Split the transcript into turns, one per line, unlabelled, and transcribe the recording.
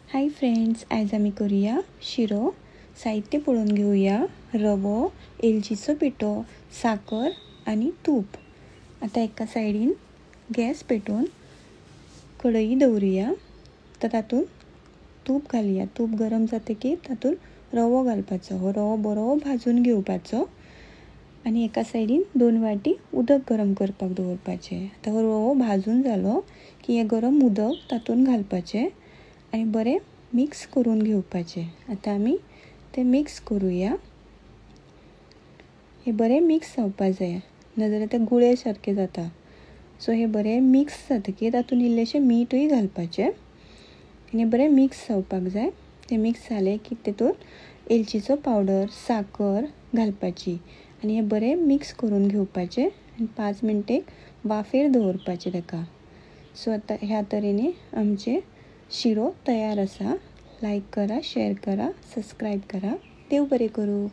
Hi friends, आज आम्ही करूया शिरो। साहित्य पळोवन घेऊया। रवो, एलचीचो पिठो, साखर आणि तूप। आता एका सायडीन गॅस पेटोवन कढई दवरुया। तर तातून तूप घालुया। तूप गरम जातकीर तातून रवो घालपाचो। हो रवो बरो भाजून घेवपाचो आणि एका सायडीन 2 वाटी उदक गरम करपाक दवरपाचें। आता हो रवो भाजून जालो की हे गरम उदक तातून घालपाचें आणि बरें मिक्स करून घेवपाचें। आता आमी ते मिक्स करूया। हे बरें मिक्स जावपाक जाय, नाजाल्यार ते गुळे सारके जाता। सो हे बरें मिक्स जातकीर तातून इल्लेशें मीठूय घालपाचें आनी बरें मिक्स जावपाक जाय। ते मिक्स जालें की तातून एलचीचो पावडर, साखर घालपाची आनी हे बरें मिक्स करून घेवपाचें आनी 5 मिनटे वाफेर दवरपाचें ताका। सो आतां ह्या तरेन आमचें शिरो तयार आसा। लायक करा, शेअर करा, सबस्क्राईब करा। देव बरें करूं।